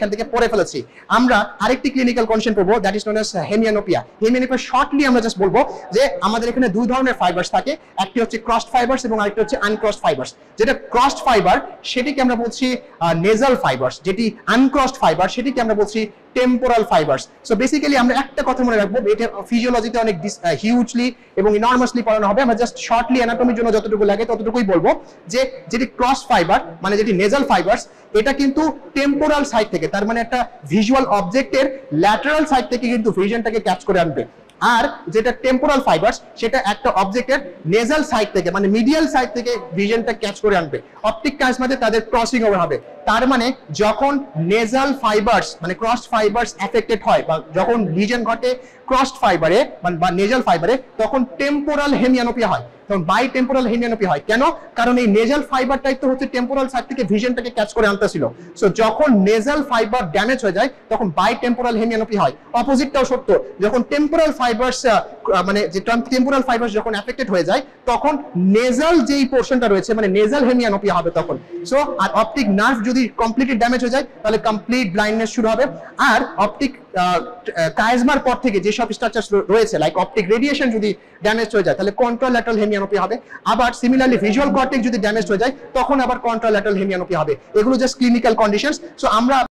এখান থেকে পড়ে ফেলেছি। আমরা আরেকটি ক্লিনিক্যাল কন্ডিশন পড়বো, that is known as hemianopia. Hemianopia shortly আমরা জাস্ট বলবো যে আমাদের এখানে দুই ধরনের ফাইবারস থাকে, একটি হচ্ছে ক্রসড ফাইবারস এবং আরেকটি হচ্ছে আনক্রসড ফাইবারস। যেটা ক্রসড ফাইবার সেটিকে আমরা বলছি নেজাল ফাইবারস, যেটি আনক্রসড ফাইবার সেটিকে আমরা বলছি টেম্পোরাল ফাইবারস। সো বেসিক্যালি আমরা একটা কথা মনে রাখবো, এটা ফিজিওলজিতে অনেক হিউজলি এবং ইনরমাসলি পড়ানো হবে, আমরা জাস্ট শর্টলি অ্যানাটমির জন্য যতটুকু লাগে ততটুকুই বলবো যে যেটি ক্রস ফাইবার মানে যেটি নেজাল ফাইবারস, এটা কিন্তু টেম্পোরাল সাইড থেকে, তার মানে একটা ভিজুয়াল অবজেক্টের ল্যাটারাল সাইড থেকে কিন্তু ভিশনটাকে ক্যাচ করে আনবে। আর যেটা টেম্পোরাল ফাইবারস সেটা একটা অবজেক্টের নেজাল সাইড থেকে মানে মিডিয়াল সাইড থেকে ভিশনটা ক্যাচ করে আনবে। অপটিক কাইজমাতে তাদের ক্রসিং ওভার হবে। তার মানে যখন নেজাল ফাইবারস মানে ক্রসড ফাইবারস এফেক্টেড হয় বা যখন লিজন ঘটে ক্রসড ফাইবারে বা নেজাল ফাইবারে, তখন টেম্পোরাল হেমিয়ানোপিয়া হয়, তখন বাই টেম্পোরাল হেমিয়ানোপিয়া হয়। কেন? কারণ এই নেজাল ফাইবারটাই তো হচ্ছে টেম্পোরাল সাইড থেকে ভিশনটাকে ক্যাচ করে আনতেছিল। সো যখন নেজাল ফাইবার ড্যামেজ হয়ে যায় তখন বাই টেম্পোরাল হেমিয়ানোপিয়া হয়। অপোজিটটাও সত্য, যখন টেম্পোরাল ফাইবারস মানে যে টেম্পোরাল ফাইবারস যখন এফেক্টেড হয়ে যায় তখন নেজাল যেই পোরশনটা রয়েছে মানে নেজাল হেমিয়ানোপিয়া হবে তখন। সো আর অপটিক নার্ভ যদি কমপ্লিটলি ড্যামেজ হয়ে যায় তাহলে কমপ্লিট ব্লাইন্ডনেস শুরু হবে। আর অপটিক কাইজমার পর থেকে যেসব স্ট্রাকচার রয়েছে লাইক অপটিক রেডিয়েশন যদি ড্যামেজ হয়ে যায় তাহলে কন্ট্রাল্যাটারাল হেমিয়ানোপিয়া হবে। আবার সিমিলারলি ভিজুয়াল কর্টেক্স যদি ড্যামেজ হয়ে যায় তখন আবার কন্ট্রাল্যাটারাল হেমিয়ানোপিয়া হবে। এগুলো জাস্ট ক্লিনিক্যাল কন্ডিশনস। সো আমরা